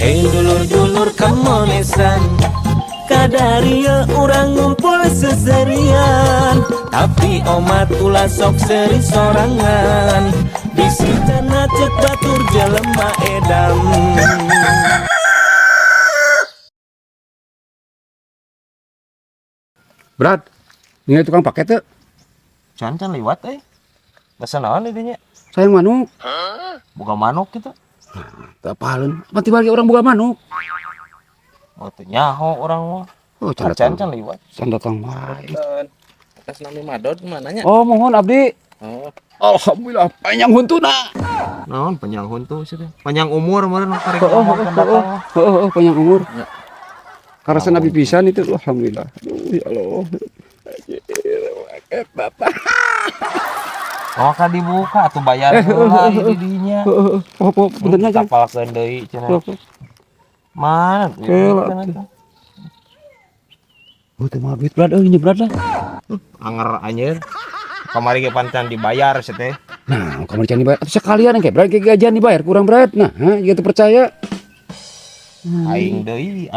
Dulur-dulur kemonesan Kadaria orang ngumpul seserian Tapi omat ulah sok seri sorangan Disitana cek batur jelema edam. Brad, ini tukang paket tuh. Can liwat bahasa naon didinya? Sayang manuk. Buka manuk gitu. Tak pahalun. Mati bagi orang bukan manuk. Oh tuh nyaho orang mah. Oh, Can liwat. Can datang baik. Atas nami Madod mananya? Oh, mohon abdi. Oh, Alhamdulillah, panjang huntuna. naon panjang huntu sih teh. Panjang umur meureun karek Oh, ngomong pendatang. panjang umur. Ya. Karena nabi pisan itu, alhamdulillah. Aduh, ya Allah. Bapak. Oh kan dibuka tuh bayar heula didinya. Oh, benernya Jang. Kapalkeun deui cenah. Mana? Oh, teh mah duit Brad, ini Brad lah. Anger anjir. Kamari ge pancan dibayar sih teh. Nah, kamar can dibayar. Atuh sekalian kayak Brad kayak gajian dibayar kurang Brad. Nah, gitu percaya. Aing deui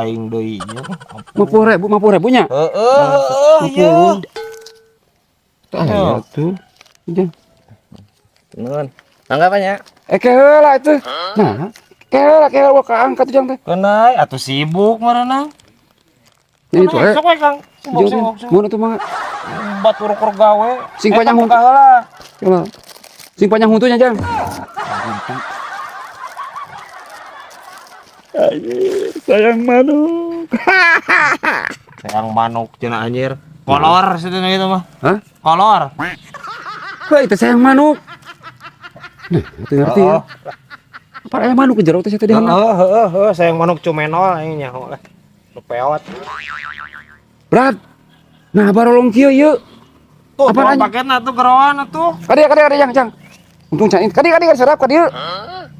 nya. 50.000 nya. Iya. Tah tuh. Jang. Nun. Anggapannya? Keheula itu. Nah, keheula ka angkat Jang teh. Kenai atuh sibuk marana. Ini tuh Sok we Kang. Sibuk. Mun atuh mah Batur kur gawe. Sing panjang buka heula. coba. Sing panjang huntunya Jang. Sayang manuk. Sayang manuk cenah anjir. Kolor sedenah itu mah. Hah? Kolor. Hei, itu sayang manuk. Nah, itu ngerti ya. Apa ayam manuk ke jero teh tadi handap. Sayang manuk cumenol aing nyaho lah. Peot. Brad. Nah, barolong kieu ieu. Tuh, apaan paketna tuh geroan atuh. Kadi Jang. Untung can kadi sedap kadi.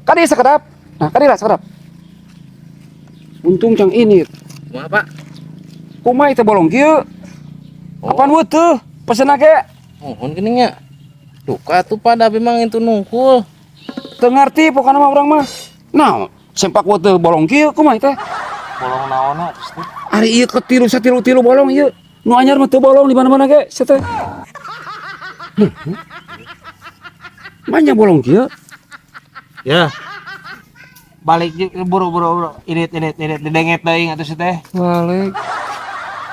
Kadi sekedap. Nah, kadi lah sekedap. Untung cang ini. Kumaha, Pak? Kumaha teh bolong kieu? Apaan teu? Pesen ge. Mohon geuning nya. Duka tuh pada memang itu nungkul. Teu ngarti pokona mah urang mah. Nah, sempak teu bolong kieu kumaha teh? Bolong naonna terus teh. Ari ieu ketilu satilu bolong ieu. Nu anyar mah teu bolong di mana-mana ge, sia teh. Manya bolong kieu. Ya. Balik buru-buru ini didenget teuing atuh si teh. Balik.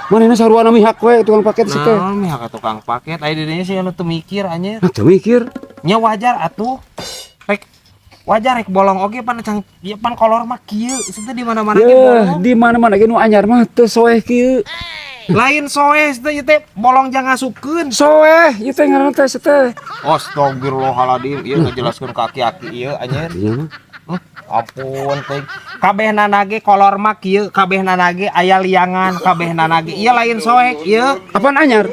Manehna saruana mihak we tukang paket si teh. Nah, mihak ka tukang paket aya didinya sih anu teu mikir anjir. Nah, teu mikir. Nya wajar atuh. Rek wajar rek bolong oge pan cang ieu pan kolor mah kieu. Itu di mana-mana ge bolong. Di mana-mana ge nu anyar mah teu soeh kieu. Lain soes teh ieu teh bolong jangan ngasupkeun. Soeh, ieu teh ngaranna teh teh. Astagfirullahaladzim, ieu ngajelaskeun ka aki-aki ieu anjir. Iya mah. Ampun teh. Kabehna nage kolor mah kieu, kabehna nage aya liangan, kabehna nage ieu lain soek ieu. Apaan anyar?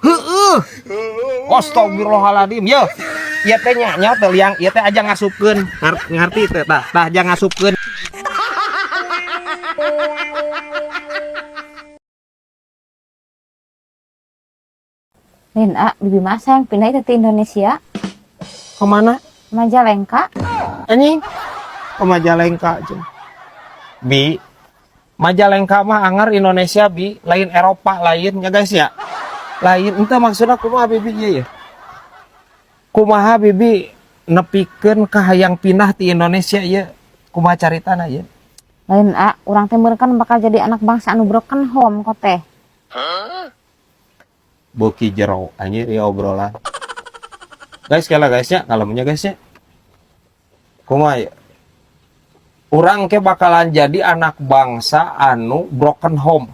Heueuh. Astagfirullahaladzim, yeuh. Ieu teh nya teh liang, ieu teh aja ngasupkeun. Ngarti teh tah aja ngasupkeun. Nin, bibi masa yang pindah ke Indonesia, Kemana? Majalengka. Anjing. Ke Majalengka aja. Bi. Majalengka mah anger Indonesia bi, lain Eropa lain ya guys ya. Lain entah maksudnya kumaha bibi ieu ya. Kumaha bibi nepikeun ka hayang pindah ti Indonesia ieu. Kumaha caritana ieu? Lain urang teh meureun kan bakal jadi anak bangsa anu broken home kok teh. Boki jero anjir ya obrolan. Guys kala guys ya, kalemnya guys ya. Kumaha ya? Urang ke bakalan jadi anak bangsa anu broken home.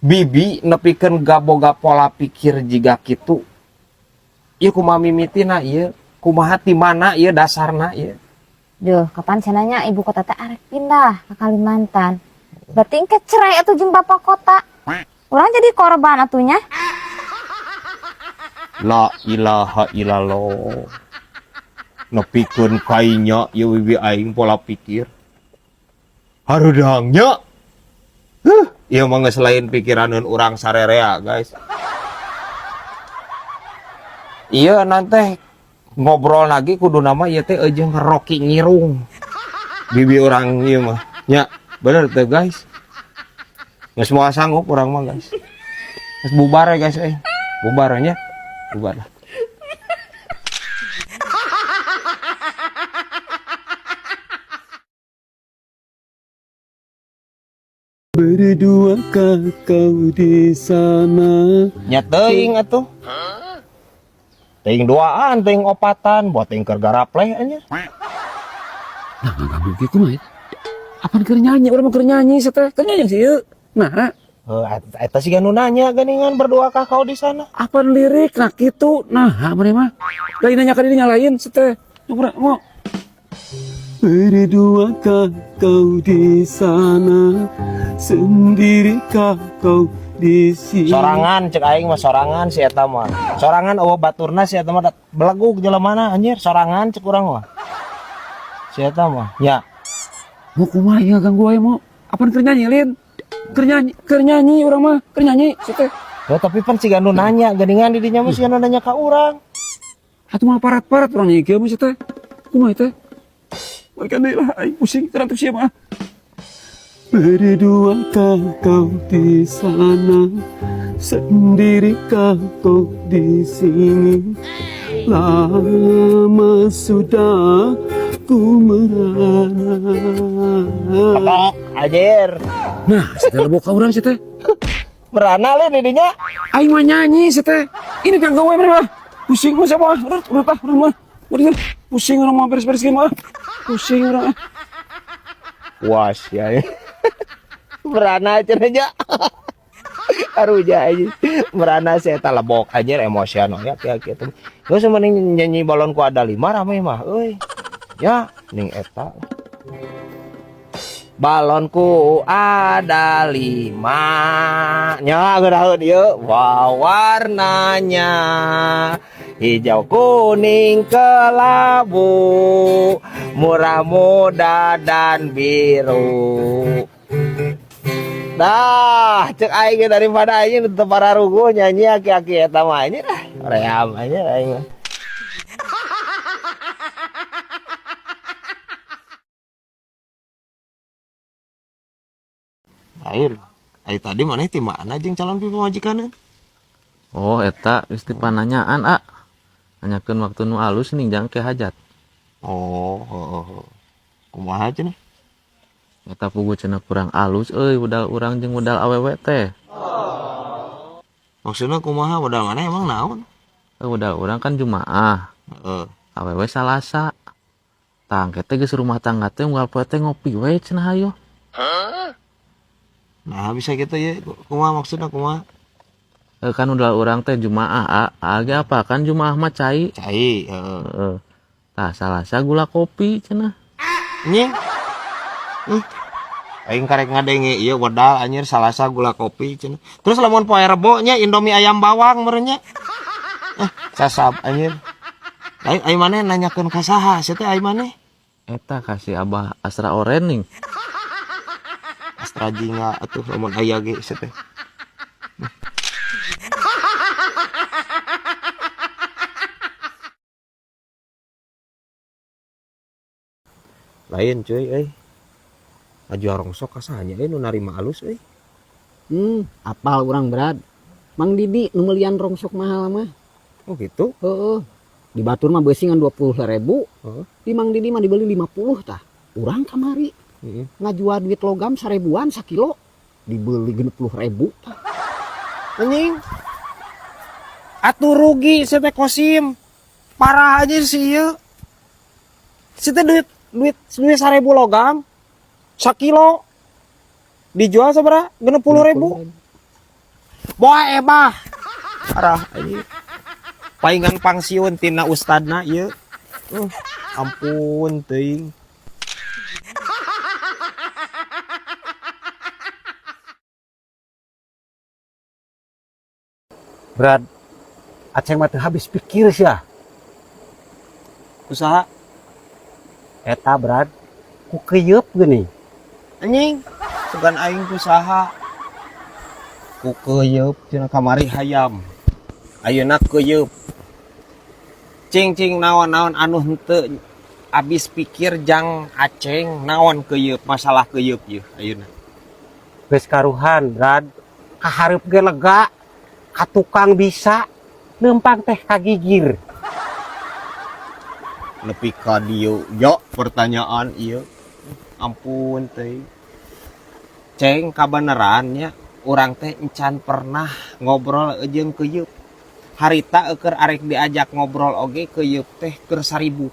Bibi nepikeun gaboga pola pikir jiga kitu. Ieu kumaha mimitina ieu? Kumaha ti mana ieu dasarna ieu? Duh, kapan cenanya ibu kota teh arek pindah ke Kalimantan. Berarti engke cerai atuh jeung bapak kota. Urang jadi korban atunya. La ilaha illallah. Nepikeun kainya ieu wiwi aing pola pikir. Harudangnya. Ieu mah geus lain pikiraneun urang sarerea, guys. Iya nanti ngobrol lagi kudu nama ieu teh jeung Rocky Ngirung. bibi orang ieu mah. Nya, bener teh guys. Geus moal sanggup urang mah guys. Geus bubar ya guys Bubar nya. Bubar. Berduakah kau di sana? Nya teuing atuh. Teuing duaan, teuing opatan, buat teuing keur garapleh anya. Nah, nganggu gitu mah. Apaan keur nyanyi? Urang mah keur nyanyi teh. Keur nyanyi sih ieu. Nah, Eta sih nu nanya geningan berduakah kau di sana? apaan lirik nah kitu. Nah, meureun mah. Lain nanya ka dinya lain teh. Urang mau. Berduakah kau di sana? Sendirikah kau di sini? Sorangan cek aing mah sorangan si eta mah. Sorangan eueuh baturna si eta mah belegug jelemana anjir, sorangan cek urang mah. Si eta mah. Ya. Mau kumaha ieu ganggu aing mau. Apaan keur nyanyi lin? Keur nyanyi urang mah, keur nyanyi teh. Ya, tapi pan siga nu nanya geningan di dinya mah siga nu nanya ka urang. Atuh mah parat-parat urang nyanyi kieu mah teh. Kumaha teh? Mereka lah, aing pusing teratur siapa? Berduakah kau di sana? Sendirikah kau di sini? Lama sudah ku merana. Ketok anjir. Nah, setelah boka orang sih teh. Merana lin di dinya. Aing mah nyanyi sih teh. Ini kan gawe mah. Pusing mah siapa? Urang mah. Udah pusing orang mah beres-beres gimana? Pusing orang. Was ya. Merana cenanya. Aruja aja. Merana saya tak lebok aja emosional ya kayak gitu. Gak usah mending nyanyi balonku ada 5 rame mah. Euy. Ya, ning eta. Balonku ada 5. Nya geuraheun ieu. Wow, warnanya hijau, kuning, kelabu, murah muda dan biru. Dah, cek aing daripada aing teu pararugu nyanyi aki-aki eta mah anjir. Ream aja aing. Air tadi mana ti mana jeung calon pipi majikan? Oh, eta geus ti pananyaan, nanyakeun waktu nu alus ning jang ke hajat. Oh. Kumaha cenah? Eta puguh cenah kurang alus euy budal urang jeung budal awewe teh. Maksudna kumaha modal mana emang naon? Budal urang kan Jumaah, Heeh. awewe Salasa. Tang teh geus rumah tangga teh unggal poe teh ngopi we cenah hayo. Nah, bisa gitu ya. Kumaha maksudna kumaha? Kan udal urang teh Jumaah, age apa kan Jumaah mah cai. Cai, Heeh. Tah Salasa gula kopi cenah. Nying. Aing karek ngadenge ieu wedal anjir Salasa gula kopi cenah. Terus lamun poe Rebo nya Indomie ayam bawang meureun nya. Sasab anjir. Ai maneh nanyakeun ka saha? Sia teh ai maneh? Eta kasih Abah Astra Orening. Astra Jingga atuh lamun aya ge sia teh. Lain cuy Aju rongsok kasahnya nu narima alus Apal urang berat. Mang Didi nu meulieun rongsok mahal mah. Oh gitu. Heeh. Di Batur mah beusingan 20.000. Di Mang Didi mah dibeli 50 tah. Urang kamari ngajual duit logam 1000-an sakilo dibeli 60.000 tah. Anjing. Atuh rugi sia teh Kosim. Parah aja sih ieu. Sia teh duit 1000 logam. Sakilo dijual sabaraha? 60.000. Boa ebah. Parah anjing. Paingan pangsiun tina ustadna ieu. Ampun teuing. Berat. Aceng mah teu habis pikir sia. Usaha Eta berat. Ku keyeup geuning. anjing sugan aing kusaha ku keuyeub cenah kamari hayam ayeuna keuyeub cing naon-naon anu henteu abis pikir jang aceng naon keyeup masalah keyeup yeuh ayeuna. Geus karuhan, Brad. Kahareup ge lega, ka tukang bisa, leumpang teh kagigir. Nepi ka dieu yo pertanyaan ieu. Ampun teh. Ceng kabeneran nya urang teh encan pernah ngobrol jeung keyeup. Harita eukeur arek diajak ngobrol oge keyeup teh keur 1000.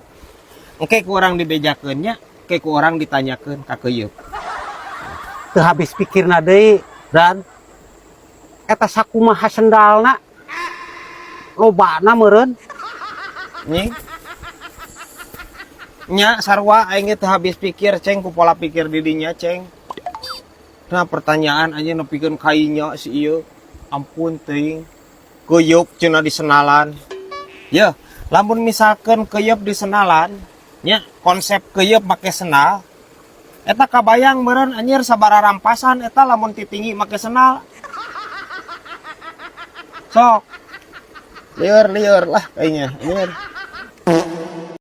Engke ku urang dibejakeun nya, ke ku urang ditanyakeun ka keyeup. Teu habis pikirna deui, Brad. Eta sakumaha sendalna? Lobana meureun. Nying. Nya sarua aing teh habis pikir ceng ku pola pikir di dinya ceng. Nah pertanyaan aja nepikeun kainya si ieu. Ampun teuing. Keyeup cenah di senalan. Yeuh, lamun misalkan keyeup di senalan, nya konsep keyeup make senal. Eta kabayang meureun anjir sabaraha rampasan eta lamun titinggi make senal. Sok. Lieur lah kayaknya. Lieur.